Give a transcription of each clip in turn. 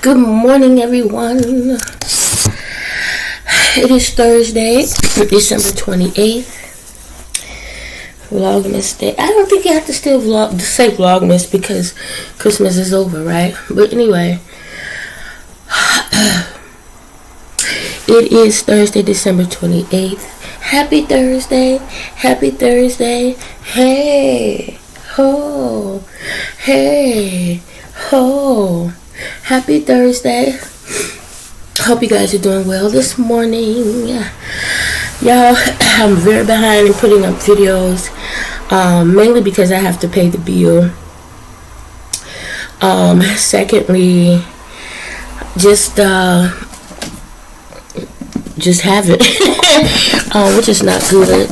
Good morning, everyone. It is Thursday, December 28th. Vlogmas Day. I don't think you have to still say Vlogmas because Christmas is over, right? But anyway, it is Thursday, December 28th. Happy Thursday. Happy Thursday. Hey. Ho. Hey. Ho. Happy Thursday. Hope you guys are doing well this morning. Y'all, I'm very behind in putting up videos, mainly because I have to pay the bill. Secondly, just have it, which is not good.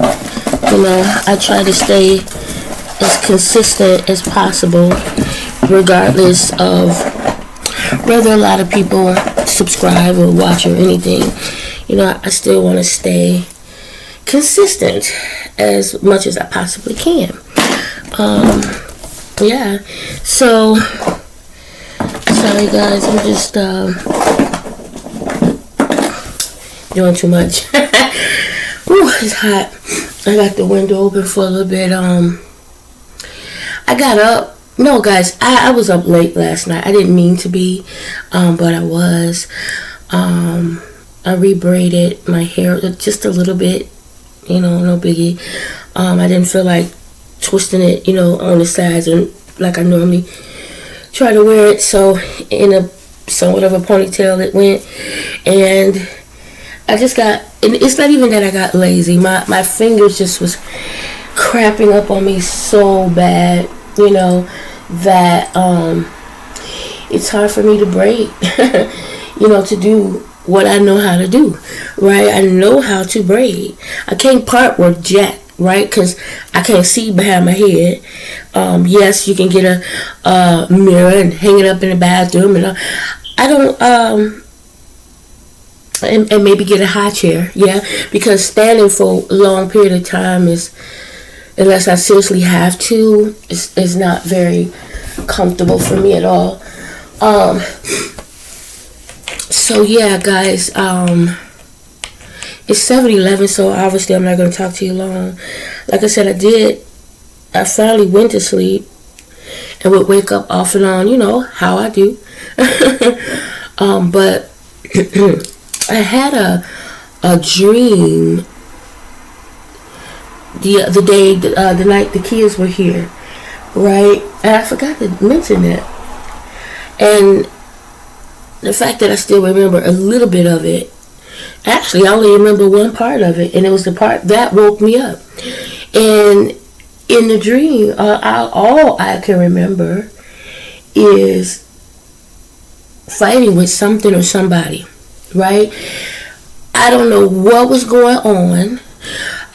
You know, I try to stay as consistent as possible, regardless of whether a lot of people subscribe or watch or anything. You know, I still want to stay consistent as much as I possibly can. Yeah. So, sorry guys, I'm just doing too much. Ooh, it's hot. I got the window open for a little bit. I got up. No, guys, I was up late last night. I didn't mean to be, but I was. I rebraided my hair just a little bit, you know, no biggie. I didn't feel like twisting it, you know, on the sides and like I normally try to wear it. So in a somewhat of a ponytail it went, and I just got, and it's not even that I got lazy. My fingers just was cramping up on me so bad, you know, that it's hard for me to braid, you know, to do what I know how to do, right? I know how to braid. I can't part work jack, right? Because I can't see behind my head. Yes, you can get a mirror and hang it up in the bathroom, and I don't, and maybe get a high chair, yeah, because standing for a long period of time is, unless I seriously have to, is not very comfortable for me at all. So yeah, guys, it's 7:11, so obviously I'm not going to talk to you long. Like I said, I finally went to sleep and would wake up off and on, you know, how I do. But I had a dream the night the kids were here, right? And I forgot to mention that. And the fact that I still remember a little bit of it, actually I only remember one part of it, and it was the part that woke me up. And in the dream, all I can remember is fighting with something or somebody, right? I don't know what was going on.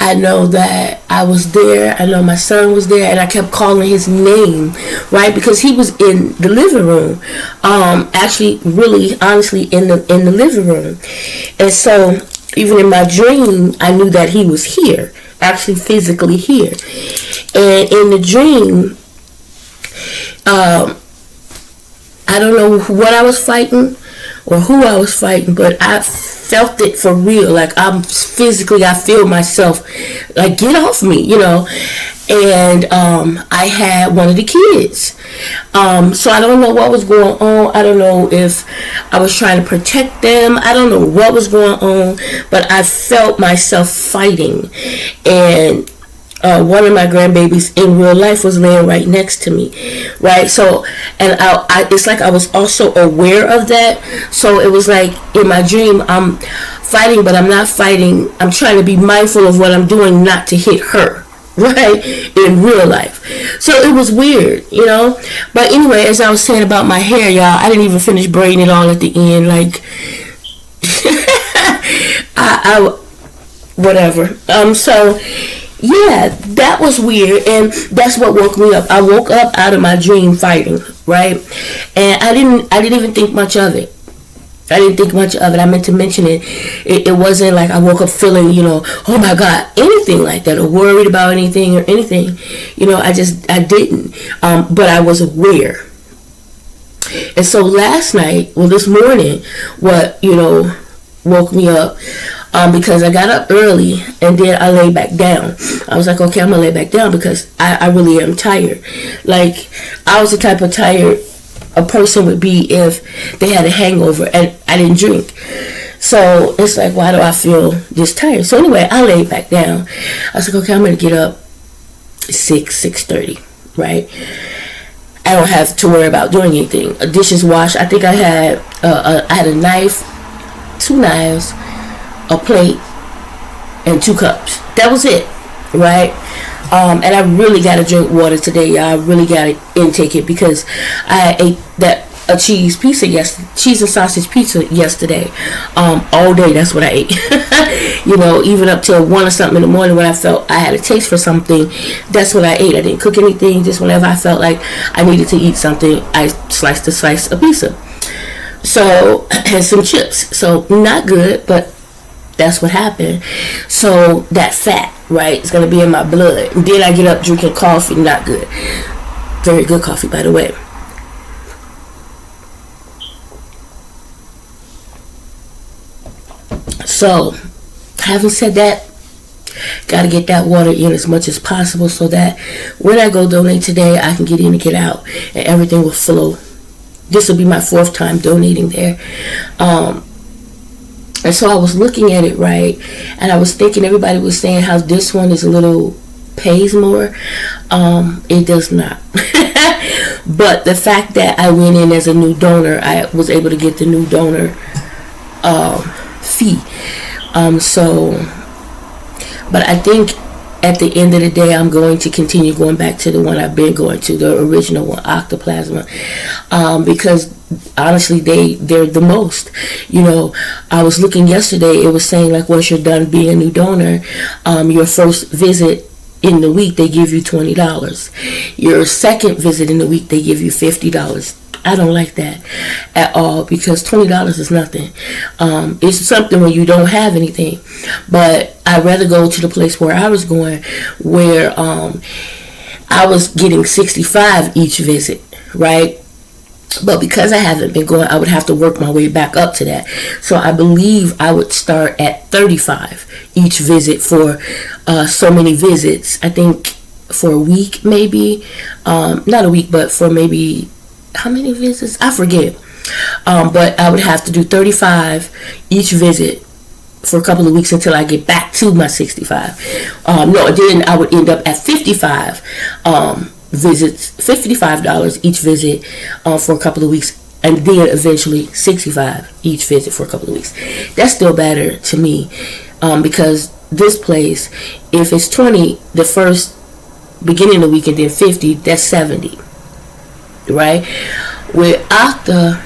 I know that I was there. I know my son was there, and I kept calling his name, right? Because he was in the living room. Actually, really, honestly, in the living room. And so, even in my dream, I knew that he was here, actually physically here. And in the dream, I don't know what I was fighting or who I was fighting, but I felt it for real. Like I feel myself like get off me, you know. And I had one of the kids, so I don't know what was going on. I don't know if I was trying to protect them. I don't know what was going on, but I felt myself fighting. And one of my grandbabies in real life was laying right next to me, right? So, and it's like I was also aware of that. So it was like in my dream, I'm fighting, but I'm not fighting. I'm trying to be mindful of what I'm doing, not to hit her, right? In real life. So it was weird, you know? But anyway, as I was saying about my hair, y'all, I didn't even finish braiding it all at the end. Like, whatever. So, yeah, that was weird, and that's what woke me up. I woke up out of my dream fighting, right? And I didn't even think much of it. I meant to mention it. It wasn't like I woke up feeling, you know, oh my God, anything like that, or worried about anything or anything. You know, I didn't. But I was aware. And so last night, well, this morning, what, woke me up, because I got up early and then I lay back down. I was like, okay, I'm gonna lay back down because I really am tired. Like, I was the type of tired a person would be if they had a hangover and I didn't drink. So it's like, why do I feel this tired? So anyway, I laid back down. I was like, okay, I'm gonna get up 6:30, right? I don't have to worry about doing anything. Dishes washed. I think I had a knife, 2 knives, a plate, and 2 cups. That was it, right? And I really got to drink water today, y'all. I really got to intake it because I ate a cheese and sausage pizza yesterday. All day, that's what I ate. Even up till 1 or something in the morning when I felt I had a taste for something, that's what I ate. I didn't cook anything. Just whenever I felt like I needed to eat something, I sliced a slice of pizza. So, and some chips. So, not good, but that's what happened. So, that fat, right, is going to be in my blood. And then I get up drinking coffee, not good. Very good coffee, by the way. So, having said that, got to get that water in as much as possible so that when I go donate today, I can get in and get out and everything will flow. This will be my 4th time donating there. And so I was looking at it, right, and I was thinking everybody was saying how this one is a little pays more. It does not. But the fact that I went in as a new donor, I was able to get the new donor fee. But I think at the end of the day, I'm going to continue going back to the one I've been going to, the original one, Octoplasma, because honestly, they're the most. I was looking yesterday, it was saying like once you're done being a new donor, your first visit in the week, they give you $20. Your second visit in the week, they give you $50. I don't like that at all because $20 is nothing. It's something when you don't have anything. But I'd rather go to the place where I was going, where I was getting $65 each visit, right? But because I haven't been going, I would have to work my way back up to that. So I believe I would start at $35 each visit for so many visits. I think for a week, maybe. Not a week, but for maybe... how many visits? I forget. But I would have to do $35 each visit for a couple of weeks until I get back to my $65. Then I would end up at $55 visits, $55 each visit for a couple of weeks, and then eventually $65 each visit for a couple of weeks. That's still better to me because this place, if it's $20 the first beginning of the week and then $50, that's $70. Right? With Octa,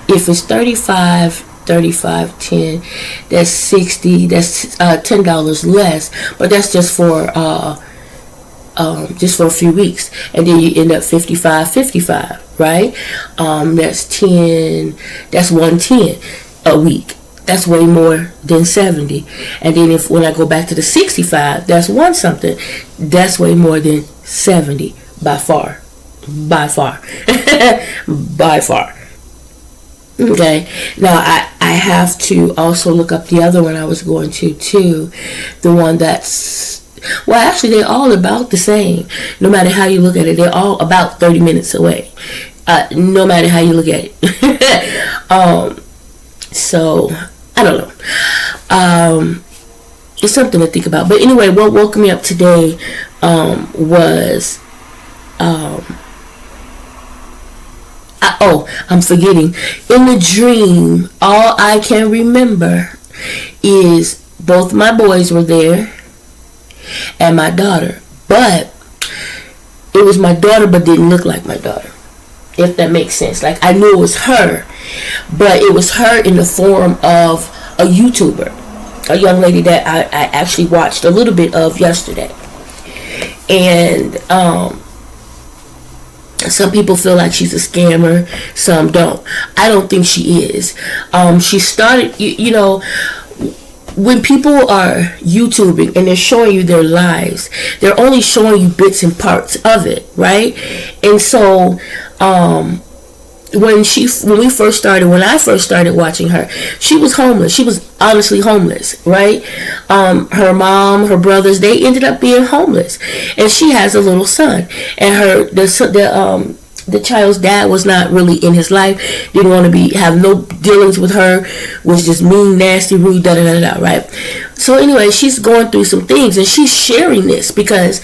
if it's $35, 10, that's $60, that's $10 less, but that's just for a few weeks, and then you end up $55, right? That's 10, that's $110 a week. That's way more than $70. And then when I go back to the $65, that's $1 something. That's way more than $70 by far. By far. Okay. Now I have to also look up the other one I was going to too. The one that's, well, actually they're all about the same. No matter how you look at it, they're all about 30 minutes away. No matter how you look at it. So I don't know. It's something to think about. But anyway, what woke me up today was I'm forgetting. In the dream, all I can remember is both my boys were there and my daughter. But it was my daughter but didn't look like my daughter, if that makes sense. Like, I knew it was her, but it was her in the form of a YouTuber, a young lady that I actually watched a little bit of yesterday. And some people feel like she's a scammer, some don't. I don't think she is. She started, when people are YouTubing and they're showing you their lives, they're only showing you bits and parts of it, right? And so when I first started watching her, she was homeless. She was honestly homeless, right? Her mom, her brothers, they ended up being homeless, and she has a little son, and the child's dad was not really in his life, didn't want to have no dealings with her, was just mean, nasty, rude, right? So anyway, she's going through some things, and she's sharing this because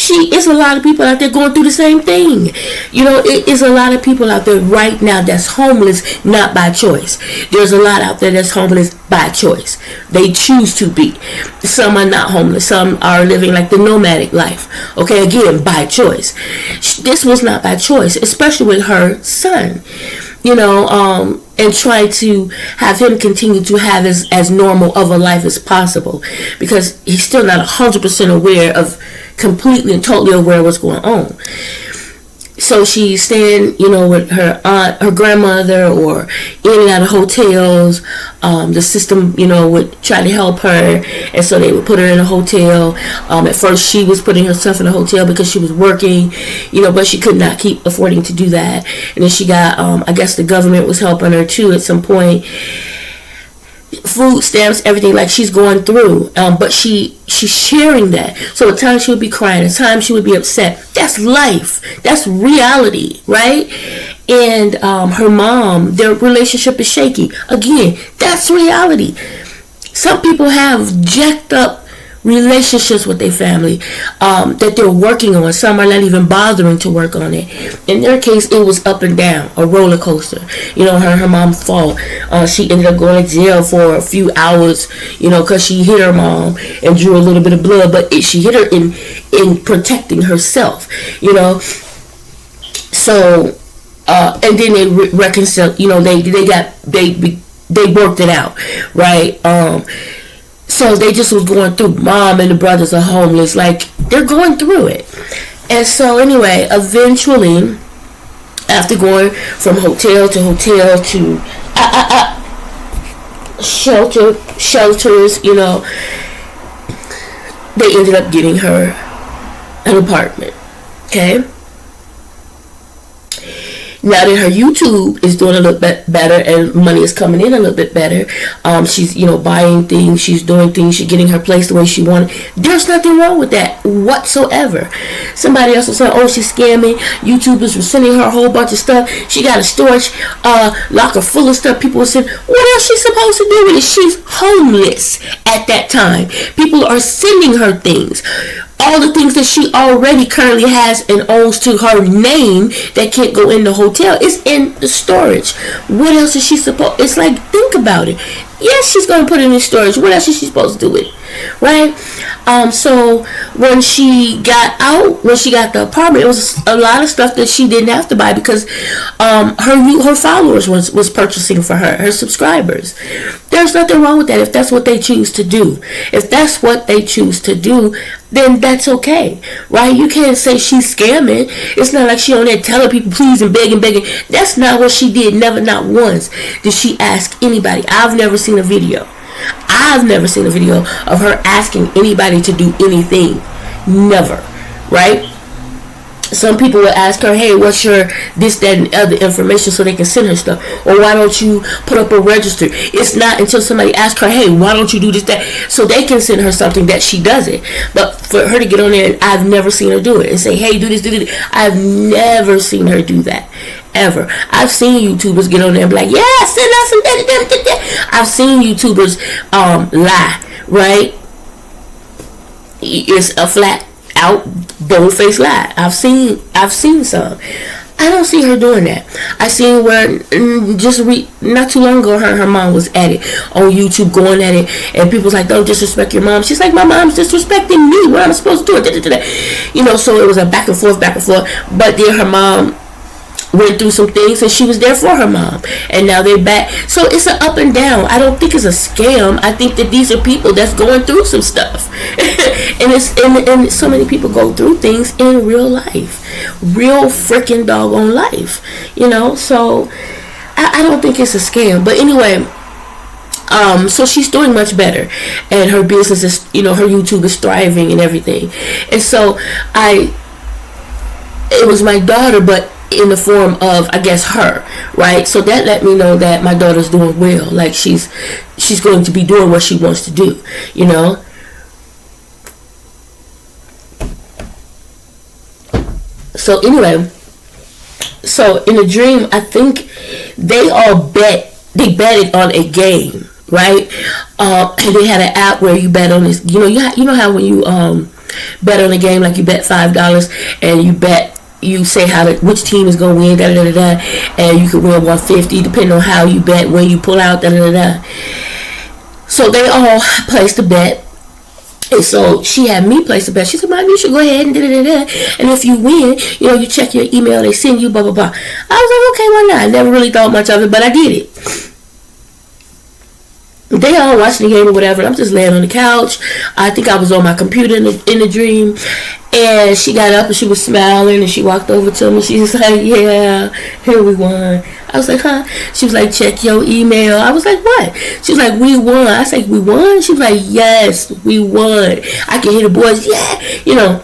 it's a lot of people out there going through the same thing. It is a lot of people out there right now that's homeless, not by choice. There's a lot out there that's homeless by choice. They choose to be. Some are not homeless. Some are living like the nomadic life. Okay, again, by choice. This was not by choice, especially with her son. And try to have him continue to have as normal of a life as possible, because he's still not 100% aware of, completely and totally aware of what's going on. So she's staying, with her aunt, her grandmother, or in and out of hotels. The system, would try to help her, and so they would put her in a hotel. At first, she was putting herself in a hotel because she was working, but she could not keep affording to do that. And then she got, I guess the government was helping her too at some point. Food stamps, everything, like she's going through, but she's sharing that. So at times she would be crying, at times she would be upset. That's life, that's reality, right? And her mom, their relationship is shaky. Again, that's reality. Some people have jacked up relationships with their family that they're working on. Some are not even bothering to work on it. In their case, it was up and down, a roller coaster. Her mom's fault. She ended up going to jail for a few hours, because she hit her mom and drew a little bit of blood, but she hit her in protecting herself, So, and then they reconciled. They worked it out, right? So they just was going through. Mom and the brothers are homeless. Like, they're going through it. And so anyway, eventually, after going from hotel to hotel to shelters, they ended up getting her an apartment. Okay? Now that her YouTube is doing a little bit better and money is coming in a little bit better, she's, buying things, she's doing things, she's getting her place the way she wanted. There's nothing wrong with that whatsoever. Somebody else will say, oh, she's scamming. YouTubers were sending her a whole bunch of stuff. She got a storage locker full of stuff. People were saying, what else she's supposed to do with it? She's homeless at that time. People are sending her things. All the things that she already currently has and owns to her name that can't go in the hotel is in the storage. What else is she supposed? It's like, think about it. Yes, she's going to put it in storage. What else is she supposed to do with it? Right? So when she got out, when she got the apartment, it was a lot of stuff that she didn't have to buy because her followers was purchasing for her subscribers. There's nothing wrong with that if that's what they choose to do. If that's what they choose to do, then that's okay, right? You can't say she's scamming. It's not like she on there telling people please and begging. That's not what she did. Never, not once did she ask anybody. I've never seen a video of her asking anybody to do anything. Never, right? Some people would ask her, hey, what's your this, that, and other information so they can send her stuff? Or why don't you put up a register? It's not until somebody asks her, hey, why don't you do this, that, so they can send her something that she does it. But for her to get on there, and I've never seen her do it and say, hey, do this. I've never seen her do that. Ever. I've seen YouTubers get on there and be like, yeah, send us some that. I've seen YouTubers lie, right? It's a flat out bold-faced lie. I've seen some. I don't see her doing that. I seen where not too long ago her mom was at it on YouTube, going at it, and people's like, don't disrespect your mom. She's like, my mom's disrespecting me. What am I supposed to do? So it was a back and forth. But then her mom went through some things and she was there for her mom, and now they're back. So it's an up and down. I don't think it's a scam. I think that these are people that's going through some stuff and so many people go through things in real life, real freaking doggone life, so I don't think it's a scam. But anyway, so she's doing much better, and her business is, her YouTube is thriving and everything. And so it was my daughter, but in the form of, I guess, her, right? So that let me know that my daughter's doing well. Like she's going to be doing what she wants to do, you know. So anyway, so in the dream, I think they betted on a game, right? And they had an app where you bet on this. You know how when you bet on a game, like you bet $5 and you say which team is gonna win, da da da da, and you could win $150 depending on how you bet, when you pull out, da da da da. So they all placed a bet. And so she had me place a bet. She said, "Mom, you should go ahead and da da da da. And if you win, you check your email, they send you blah blah blah." I was like, "Okay, why not?" I never really thought much of it, but I did it. They all watching the game or whatever. I'm just laying on the couch. I think I was on my computer in the dream. And she got up and she was smiling and she walked over to me. She was like, "Yeah, here we won." I was like, "Huh?" She was like, "Check your email." I was like, "What?" She was like, "We won." I was like, "We won?" She was like, "Yes, we won." I can hear the boys, "Yeah,"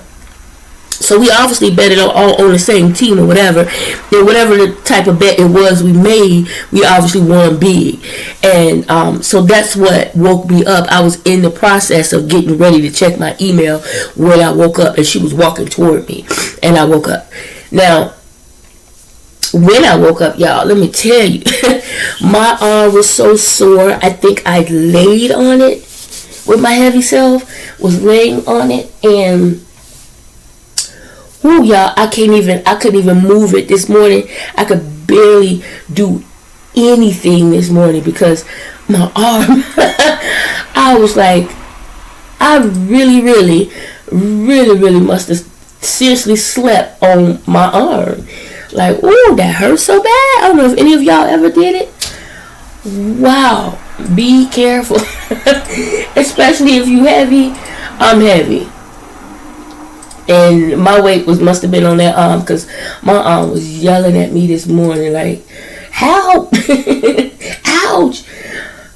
So we obviously betted all on the same team or whatever. And whatever the type of bet it was we made, we obviously won big. And so that's what woke me up. I was in the process of getting ready to check my email when I woke up, and she was walking toward me, and I woke up. Now, when I woke up, y'all, let me tell you, my arm was so sore. I think I laid on it with my heavy self, was laying on it, and y'all, I couldn't even move it this morning. I could barely do anything this morning because my arm, I was like, I really, really, really, really must have seriously slept on my arm. Like, ooh, that hurts so bad. I don't know if any of y'all ever did it. Wow. Be careful. Especially if you heavy. I'm heavy. And my weight must have been on that arm, because my arm was yelling at me this morning like, "Help!" Ouch!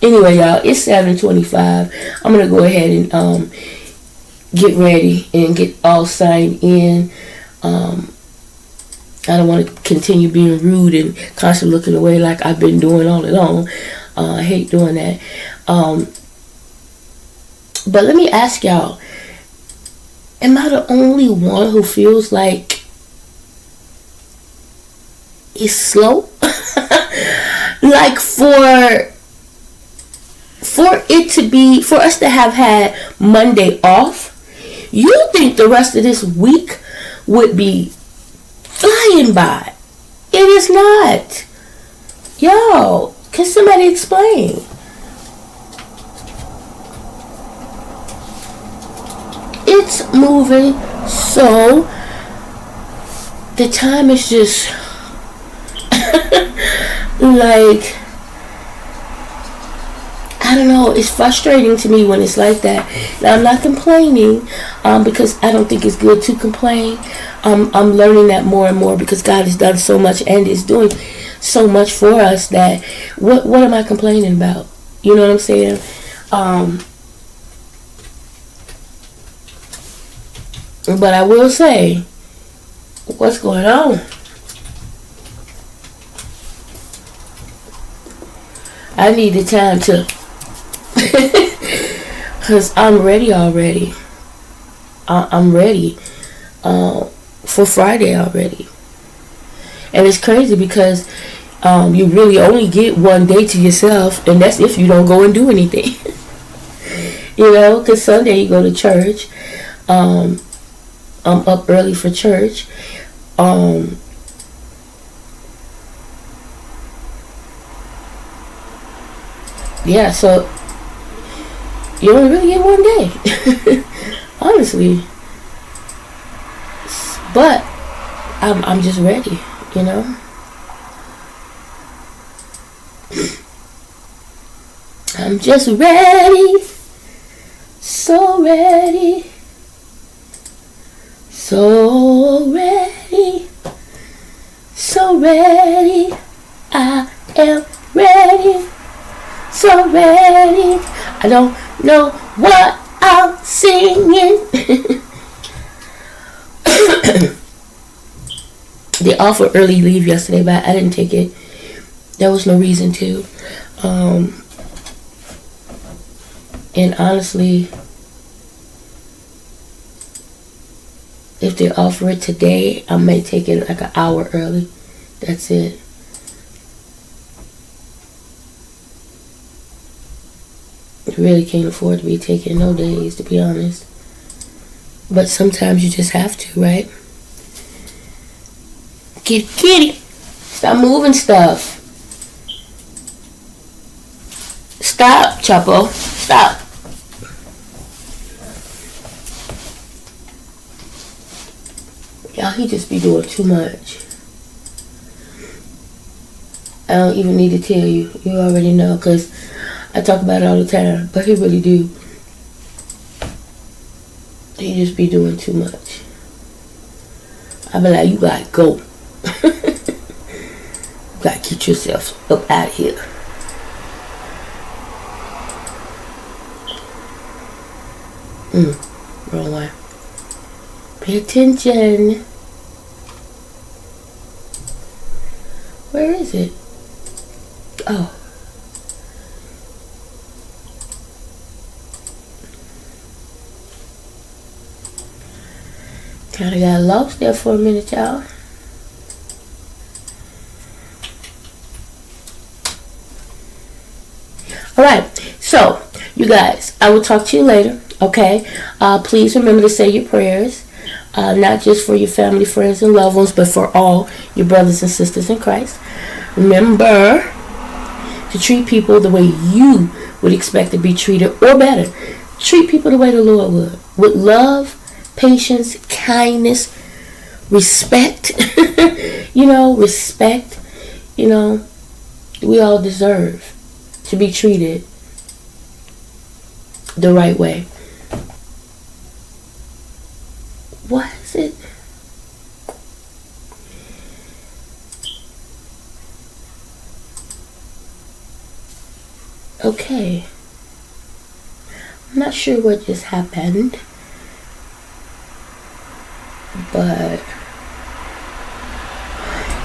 Anyway, y'all, it's 7:25. I'm going to go ahead and get ready and get all signed in. I don't want to continue being rude and constantly looking away like I've been doing all along. I hate doing that. But let me ask y'all, am I the only one who feels like it's slow? Like for us to have had Monday off, you think the rest of this week would be flying by. It is not. Yo, can somebody explain? It's moving so the time is just like, I don't know, it's frustrating to me when it's like that. Now, I'm not complaining because I don't think it's good to complain. I'm learning that more and more because God has done so much and is doing so much for us that what am I complaining about? You know what I'm saying? But I will say, what's going on? I need the time to, because I'm ready already. I'm ready for Friday already. And it's crazy because you really only get one day to yourself, and that's if you don't go and do anything. You know, because Sunday you go to church. I'm up early for church. Yeah, so you only really get one day. Honestly. But I'm just ready, you know. I'm just ready. So ready. So ready. So ready. I am ready. So ready. I don't know what I'm singing. They offered early leave yesterday, but I didn't take it. There was no reason to. And honestly, if they offer it today, I may take it like an hour early. That's it. I really can't afford to be taking no days, to be honest. But sometimes you just have to, right? Kitty, stop moving stuff. Stop, Chapo. Stop. Y'all, he just be doing too much. I don't even need to tell you. You already know, because I talk about it all the time. But he really do. He just be doing too much. I be like, you gotta go. You gotta get yourself up out of here. Wrong one. Pay attention. Where is it? Oh. Kinda got lost there for a minute, y'all. Alright, so you guys, I will talk to you later, okay? Please remember to say your prayers, not just for your family, friends, and loved ones, but for all your brothers and sisters in Christ. Remember to treat people the way you would expect to be treated, or better. Treat people the way the Lord would. With love, patience, kindness, respect. Respect. We all deserve to be treated the right way. What is it? Okay. I'm not sure what just happened, but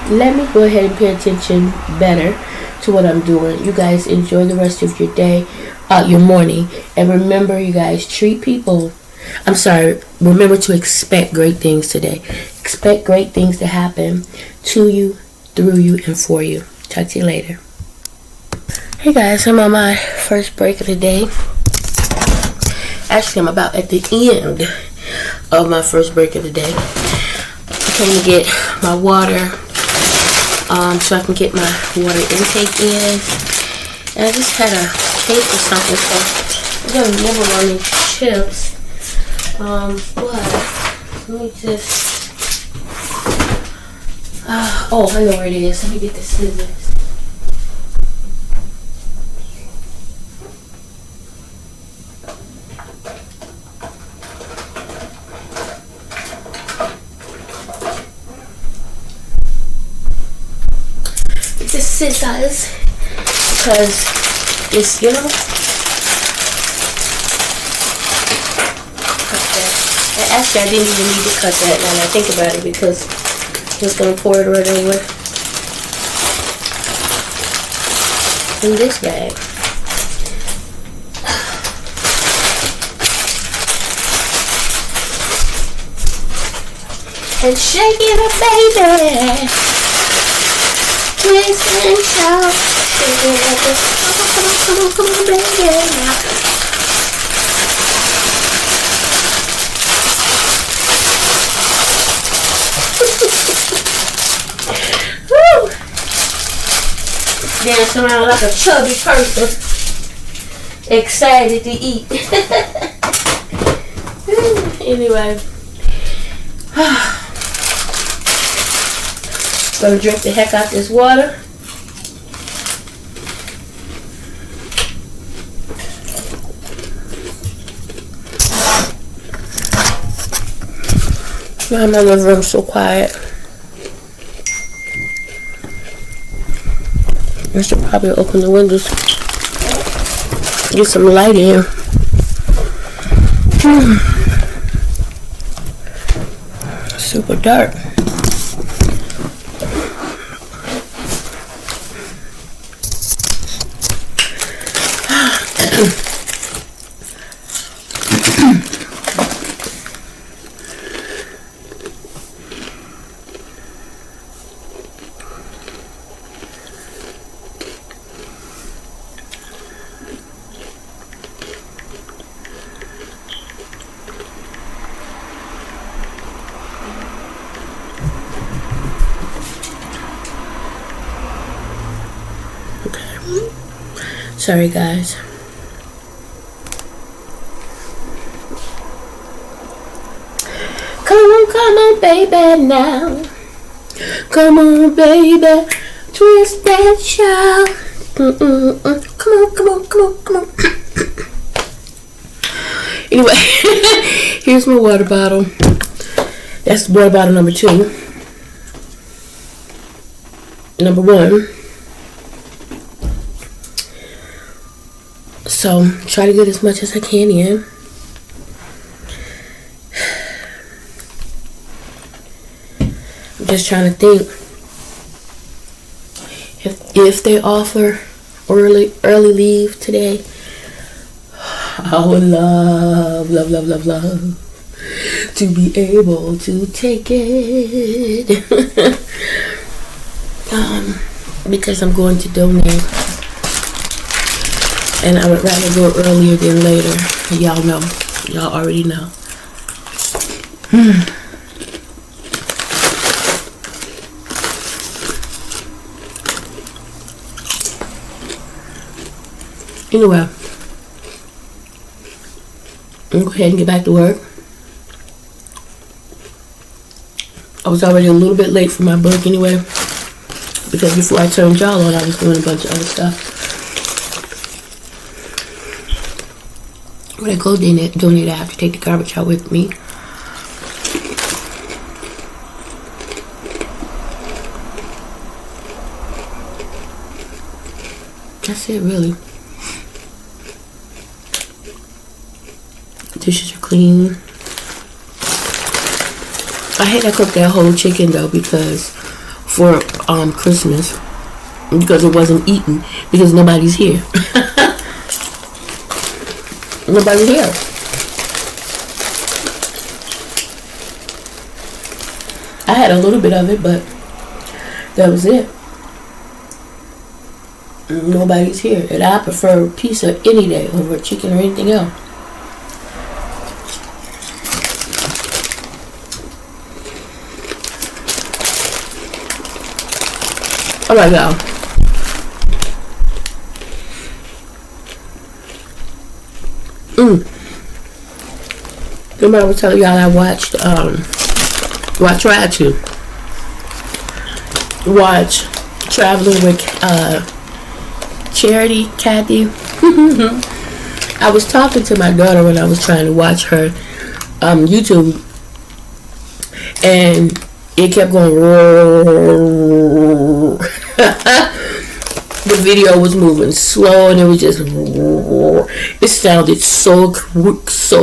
let me go ahead and pay attention better to what I'm doing. You guys enjoy the rest of your day, your morning, and remember, you guys, remember to expect great things today. Expect great things to happen to you, through you, and for you. Talk to you later. Hey guys, I'm on my first break of the day. Actually, I'm about at the end of my first break of the day. I came to get my water, so I can get my water intake in. And I just had a cake or something, so I'm gonna nibble on these chips. But let me just. I know where it is. Let me get the scissors. The scissors, because it's, cut that. And actually, I didn't even need to cut that now that I think about it, because I'm just going to pour it right over in this bag. And shake it up, baby. Twist and shout. Come on, baby. Woo! Dance around like a chubby person. Excited to eat. Anyway. Gonna drink the heck out this water. Why my living room so quiet? I should probably open the windows, get some light in. Super dark. Sorry, guys. Come on, baby, now. Come on, baby, twist that shout. Come on. Anyway, here's my water bottle. That's water bottle number 2. Number 1. So, try to get as much as I can in. I'm just trying to think. If they offer early leave today, I would love to be able to take it. Because I'm going to donate, and I would rather go earlier than later. Y'all know. Y'all already know. Anyway, I'm going to go ahead and get back to work. I was already a little bit late for my book anyway, because before I turned y'all on, I was doing a bunch of other stuff. When I go donate, I have to take the garbage out with me. That's it, really. Dishes are clean. I hate I cooked that whole chicken though, because for Christmas, because it wasn't eaten, because nobody's here. Nobody's here. I had a little bit of it, but that was it. Nobody's here, and I prefer pizza any day over chicken or anything else. Oh my God. Remember I was telling y'all I watched, well, I tried to watch Traveling with Charity, Kathy. I was talking to my daughter when I was trying to watch her YouTube, and it kept going. The video was moving slow, and it was just. It sounded so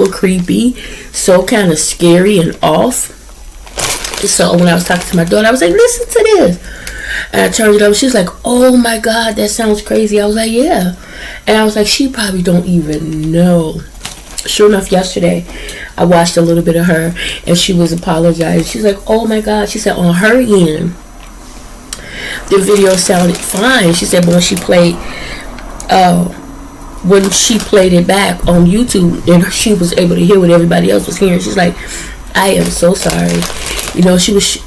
creepy, so kind of scary and off. So when I was talking to my daughter, I was like, "Listen to this," and I turned it up. She was like, "Oh my God, that sounds crazy." I was like, "Yeah," and I was like, "She probably don't even know." Sure enough, yesterday I watched a little bit of her, and she was apologizing. She's like, "Oh my God," she said, "on her end, the video sounded fine." She said, "But when she played it back on YouTube, and she was able to hear what everybody else was hearing, she's like, I am so sorry." You know, she was,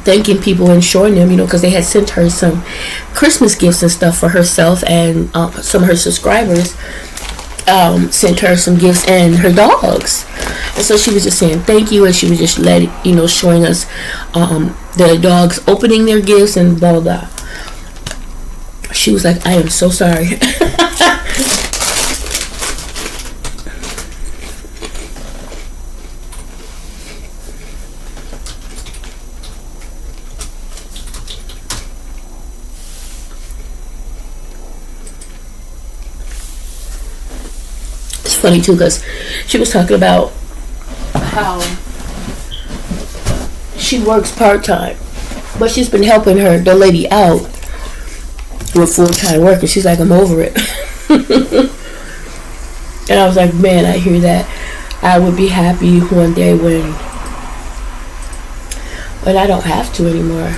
thanking people and showing them, because they had sent her some Christmas gifts and stuff for herself, and some of her subscribers sent her some gifts and her dogs. And so she was just saying thank you, and she was just showing us the dogs opening their gifts and blah, blah, blah. She was like, I am so sorry. It's funny too, because she was talking about how she works part-time, but she's been helping the lady out with full-time work, and she's like, I'm over it. And I was like, man, I hear that. I would be happy one day when I don't have to anymore.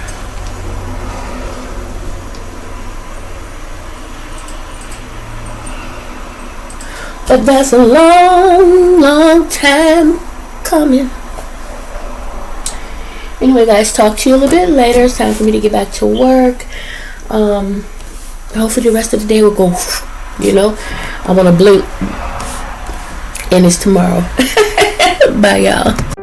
But that's a long, long time coming. Anyway, guys, talk to you a little bit later. It's time for me to get back to work. hopefully the rest of the day will go, you know. I want to blink, and it's tomorrow. Bye, y'all.